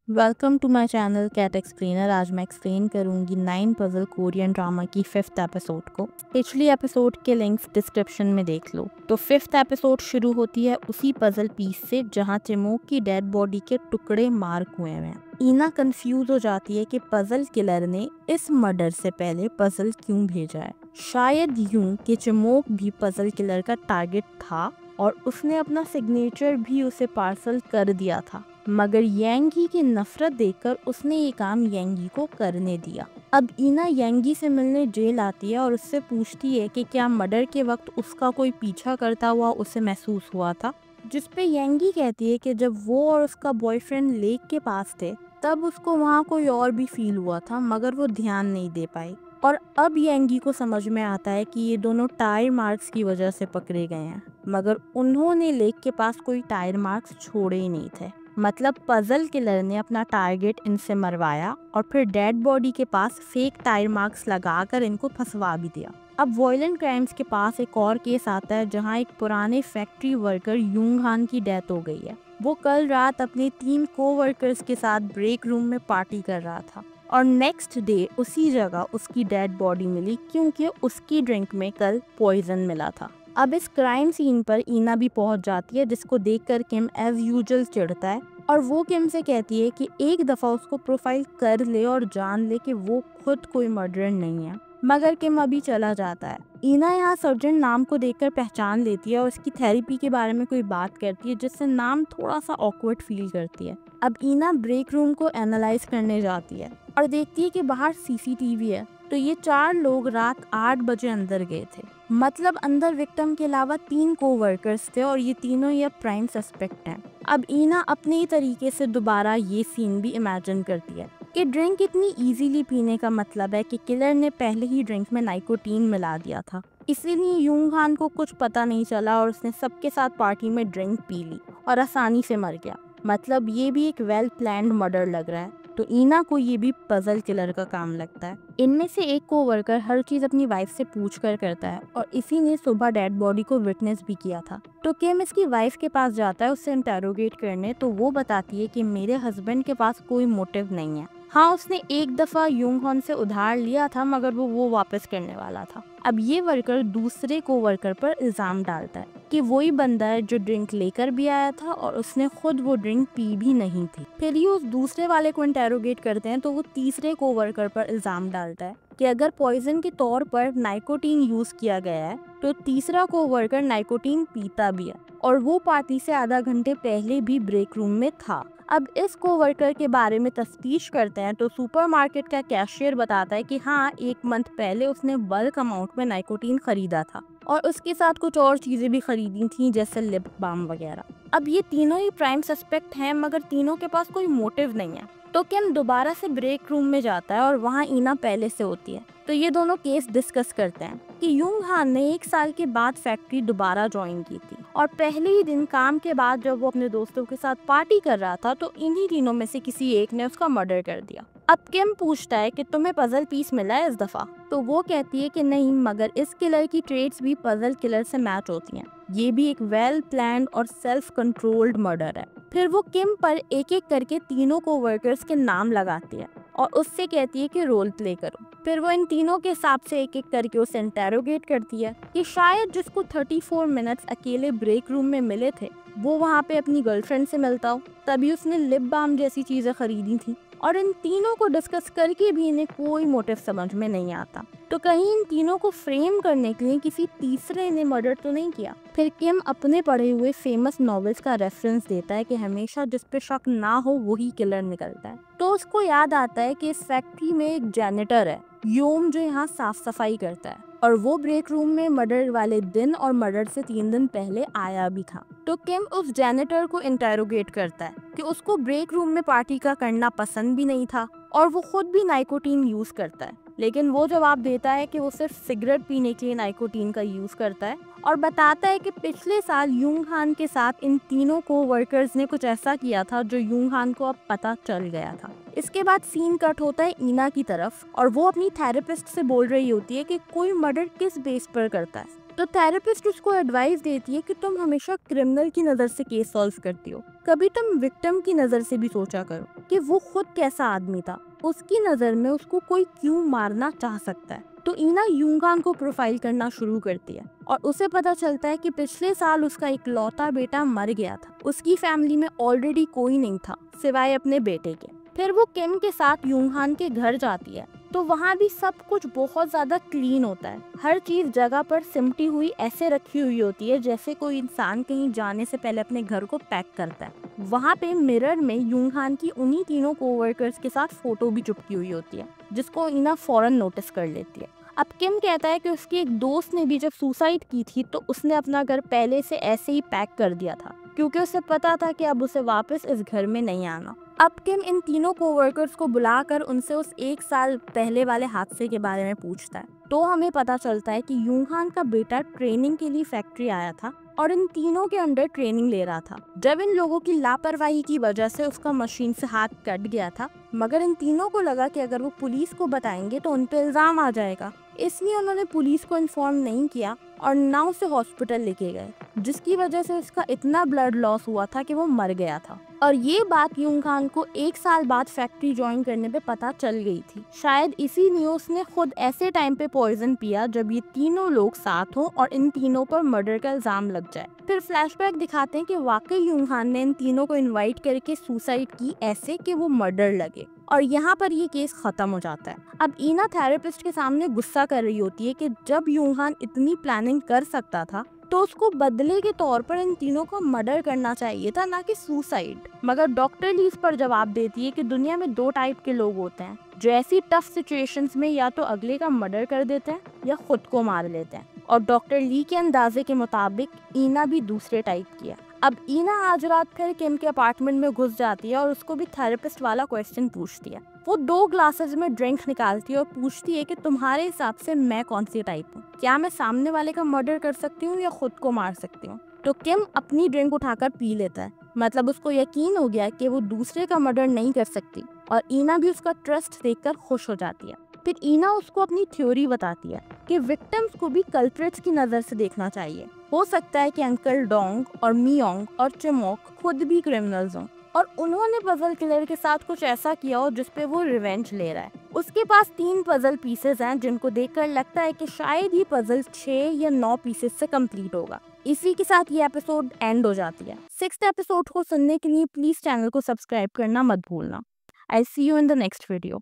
Welcome to my channel cat explainer. आज मैं explain करूंगी 9 पजल कोरियन ड्रामा की 5th एपिसोड को। पिछली एपिसोड के लिंक्स डिस्क्रिप्शन में देख लो। तो 5th एपिसोड शुरू होती है उसी पजल पीस से जहां चिमोक की डेड बॉडी के टुकड़े मार्क हुए हैं। ईना कंफ्यूज हो जाती है कि पजल किलर ने इस मर्डर से पहले पजल क्यों भेजा है। शायद यूं कि चिमोक भी पजल किलर का टारगेट था और उसने अपना सिग्नेचर भी उसे पार्सल कर दिया था, मगर येंगी की नफरत देखकर उसने ये काम येंगी को करने दिया। अब ईना येंगी से मिलने जेल आती है और उससे पूछती है कि क्या मर्डर के वक्त उसका कोई पीछा करता हुआ उसे महसूस हुआ था, जिसपे येंगी कहती है कि जब वो और उसका बॉयफ्रेंड लेक के पास थे तब उसको वहाँ कोई और भी फील हुआ था, मगर वो ध्यान नहीं दे पाई। और अब येंगी को समझ में आता है कि ये दोनों टायर मार्क्स की वजह से पकड़े गए हैं, मगर उन्होंने लेक के पास कोई टायर मार्क्स छोड़े ही नहीं थे। मतलब पजल किलर ने अपना टारगेट इनसे मरवाया और फिर डेड बॉडी के पास फेक टायर मार्क्स लगाकर इनको फंसवा भी दिया। अब वॉयलेंट क्राइम्स के पास एक और केस आता है जहां एक पुराने फैक्ट्री वर्कर यूंग हान की डेथ हो गई है। वो कल रात अपने 3 कोवर्कर्स के साथ ब्रेक रूम में पार्टी कर रहा था और नेक्स्ट डे उसी जगह उसकी डेड बॉडी मिली क्योंकि उसकी ड्रिंक में कल पॉइजन मिला था। अब इस क्राइम सीन पर ईना भी पहुंच जाती है, जिसको देखकर किम एज यूजुअल चिढ़ता है और वो किम से कहती है कि एक दफा उसको प्रोफाइल कर ले और जान ले कि वो खुद कोई मर्डरर नहीं है, मगर किम अभी चला जाता है। ईना यहाँ सर्जन नाम को देखकर पहचान लेती है और उसकी थेरेपी के बारे में कोई बात करती है जिससे नाम थोड़ा सा ऑकवर्ड फील करती है। अब ईना ब्रेक रूम को एनालाइज करने जाती है और देखती है कि बाहर सीसीटीवी है। तो ये 4 लोग रात 8 बजे अंदर गए थे, मतलब अंदर विक्टिम के अलावा 3 कोवर्कर्स थे और ये तीनों ये प्राइम सस्पेक्ट हैं। अब ईना अपने तरीके से दोबारा ये सीन भी इमेजिन करती है कि ड्रिंक इतनी इजीली पीने का मतलब है कि किलर ने पहले ही ड्रिंक में नाइकोटीन मिला दिया था, इसीलिए यूंग हान को कुछ पता नहीं चला और उसने सबके साथ पार्टी में ड्रिंक पी ली और आसानी से मर गया। मतलब ये भी एक वेल प्लान्ड मर्डर लग रहा है। तो ईना को ये भी पजल किलर का काम लगता है। इनमें से एक कोवर्कर हर चीज अपनी वाइफ से पूछ कर करता है और इसी ने सुबह डेड बॉडी को विटनेस भी किया था। तो किम इसकी वाइफ के पास जाता है उससे इंटेरोगेट करने, तो वो बताती है कि मेरे हस्बैंड के पास कोई मोटिव नहीं है। हाँ, उसने एक दफा यूंग हॉन से उधार लिया था मगर वो वापस करने वाला था। अब ये वर्कर दूसरे कोवर्कर पर इल्जाम डालता है कि वही बंदा है जो ड्रिंक लेकर भी आया था और उसने खुद वो ड्रिंक पी भी नहीं थी। फिर ये उस दूसरे वाले को इंटेरोगेट करते हैं तो वो तीसरे कोवर्कर पर इल्जाम डालता है कि अगर पॉइजन के तौर पर नाइकोटीन यूज किया गया है तो तीसरा कोवर्कर नाइकोटीन पीता भी है और वो पार्टी से आधा घंटे पहले भी ब्रेक रूम में था। अब इस कोवर्कर के बारे में तफ्तीश करते हैं तो सुपरमार्केट का कैशियर बताता है कि हाँ, 1 मंथ पहले उसने बल्क अमाउंट में नाइकोटीन खरीदा था और उसके साथ कुछ और चीजें भी खरीदी थी जैसे लिप बाम वगैरह। अब ये तीनों ही प्राइम सस्पेक्ट हैं मगर तीनों के पास कोई मोटिव नहीं है। तो किम दोबारा से ब्रेक रूम में जाता है और वहाँ ईना पहले से होती है। तो ये दोनों केस डिस्कस करते हैं कि यूंग हान ने 1 साल के बाद फैक्ट्री दोबारा ज्वाइन की थी और पहले ही दिन काम के बाद जब वो अपने दोस्तों के साथ पार्टी कर रहा था तो इन्हीं तीनों में से किसी एक ने उसका मर्डर कर दिया। अब किम पूछता है कि तुम्हें पजल पीस मिला है इस दफा, तो वो कहती है कि नहीं, मगर इस किलर की ट्रेड्स भी पजल किलर से मैच होती हैं। ये भी एक वेल प्लान्ड और सेल्फ कंट्रोल्ड मर्डर है। फिर वो किम पर एक एक करके तीनों को वर्कर्स के नाम लगाती है और उससे कहती है कि रोल प्ले करो। फिर वो इन तीनों के हिसाब से एक एक करके उसे इंटेरोगेट करती है कि शायद जिसको 34 मिनट्स अकेले ब्रेक रूम में मिले थे वो वहाँ पे अपनी गर्लफ्रेंड से मिलता हो, तभी उसने लिप बाम जैसी चीजें खरीदी थी। और इन तीनों को डिस्कस करके भी इन्हें कोई मोटिव समझ में नहीं आता। तो कहीं इन तीनों को फ्रेम करने के लिए किसी तीसरे ने मर्डर तो नहीं किया। फिर किम अपने पढ़े हुए फेमस नॉवेल्स का रेफरेंस देता है कि हमेशा जिस पे शक ना हो वही किलर निकलता है। तो उसको याद आता है कि इस फैक्ट्री में एक जैनिटर है योम जो यहाँ साफ सफाई करता है और वो ब्रेक रूम में मर्डर वाले दिन और मर्डर से 3 दिन पहले आया भी था। तो किम उस जैनिटर को इंटेरोगेट करता है कि उसको ब्रेक रूम में पार्टी का करना पसंद भी नहीं था और वो खुद भी नाइकोटीन यूज करता है, लेकिन वो जवाब देता है कि वो सिर्फ सिगरेट पीने के लिए नाइकोटीन का यूज करता है और बताता है कि पिछले साल यूंग हान के साथ इन तीनों को वर्कर्स ने कुछ ऐसा किया था जो यूंग हान को अब पता चल गया था। इसके बाद सीन कट होता है ईना की तरफ और वो अपनी थेरेपिस्ट से बोल रही होती है कि कोई मर्डर किस बेस पर करता है। तो थेरेपिस्ट उसको एडवाइस देती है कि तुम हमेशा क्रिमिनल की नज़र से केस सॉल्व करती हो, कभी तुम विक्टिम की नज़र से भी सोचा करो कि वो खुद कैसा आदमी था, उसकी नज़र में उसको कोई क्यों मारना चाह सकता है। तो ईना यूंगान को प्रोफाइल करना शुरू करती है और उसे पता चलता है कि पिछले साल उसका इकलौता बेटा मर गया था। उसकी फैमिली में ऑलरेडी कोई नहीं था सिवाय अपने बेटे के। फिर वो किम के साथ यूंगहान के घर जाती है तो वहाँ भी सब कुछ बहुत ज्यादा क्लीन होता है। हर चीज जगह पर सिमटी हुई ऐसे रखी हुई होती है जैसे कोई इंसान कहीं जाने से पहले अपने घर को पैक करता है। वहाँ पे मिरर में यूंगहान की उन्हीं तीनों कोवर्कर्स के साथ फोटो भी चिपकी हुई होती है, जिसको इना फौरन नोटिस कर लेती है। अब किम कहता है कि उसकी एक दोस्त ने भी जब सुसाइड की थी तो उसने अपना घर पहले से ऐसे ही पैक कर दिया था, क्योंकि उसे पता था कि अब उसे वापस इस घर में नहीं आना। अब किम इन तीनों कोवर्कर्स को बुलाकर उनसे उस 1 साल पहले वाले हादसे के बारे में पूछता है। तो हमें पता चलता है कि यूंगहान का बेटा ट्रेनिंग के लिए फैक्ट्री आया था और इन तीनों के अंडर ट्रेनिंग ले रहा था, जब इन लोगों की लापरवाही की वजह से उसका मशीन से हाथ कट गया था। मगर इन तीनों को लगा कि अगर वो पुलिस को बताएंगे तो उन पे इल्जाम आ जाएगा, इसलिए उन्होंने पुलिस को इन्फॉर्म नहीं किया और ना उसे हॉस्पिटल लेके गए, जिसकी वजह से उसका इतना ब्लड लॉस हुआ था कि वो मर गया था। और ये बात यूंगहान को 1 साल बाद फैक्ट्री ज्वाइन करने पे पता चल गई थी। शायद इसीलिए उसने खुद ऐसे टाइम पे पॉइजन पिया जब ये तीनों लोग साथ हों और इन तीनों पर मर्डर का इल्जाम लग जाए। फिर फ्लैशबैक दिखाते हैं कि वाकई यूंगहान ने इन तीनों को इनवाइट करके सुसाइड की ऐसे कि वो मर्डर लगे, और यहाँ पर ये केस खत्म हो जाता है। अब ईना थेरेपिस्ट के सामने गुस्सा कर रही होती है कि जब यूंगहान इतनी प्लानिंग कर सकता था तो उसको बदले के तौर पर इन तीनों को मर्डर करना चाहिए था, ना कि सुसाइड। मगर डॉक्टर ली इस पर जवाब देती है कि दुनिया में 2 टाइप के लोग होते हैं, जो ऐसी टफ सिचुएशंस में या तो अगले का मर्डर कर देते हैं या खुद को मार लेते हैं। और डॉक्टर ली के अंदाजे के मुताबिक ईना भी दूसरे टाइप की है। अब ईना आज रात फिर किम के अपार्टमेंट में घुस जाती है और उसको भी थेरेपिस्ट वाला क्वेश्चन पूछती है। वो 2 ग्लासेस में ड्रिंक निकालती है और पूछती है कि तुम्हारे हिसाब से मैं कौन सी टाइप हूँ, क्या मैं सामने वाले का मर्डर कर सकती हूँ या खुद को मार सकती हूँ। तो किम अपनी ड्रिंक उठाकर पी लेता है, मतलब उसको यकीन हो गया कि वो दूसरे का मर्डर नहीं कर सकती, और ईना भी उसका ट्रस्ट देखकर खुश हो जाती है। फिर ईना उसको अपनी थ्योरी बताती है कि विक्टिम्स को भी कल्प्रिट्स की नज़र से देखना चाहिए। हो सकता है कि अंकल डोंग और मियोंग और चिमोक खुद भी क्रिमिनल्स हों और उन्होंने पजल किलर के साथ कुछ ऐसा किया हो जिस पे वो रिवेंज ले रहा है। उसके पास 3 पजल पीसेस हैं जिनको देखकर लगता है कि शायद ये पजल 6 या 9 पीसेस से कंप्लीट होगा। इसी के साथ ये एपिसोड एंड हो जाती है। 6th एपिसोड को सुनने के लिए प्लीज चैनल को सब्सक्राइब करना मत भूलना। I see you in the next video.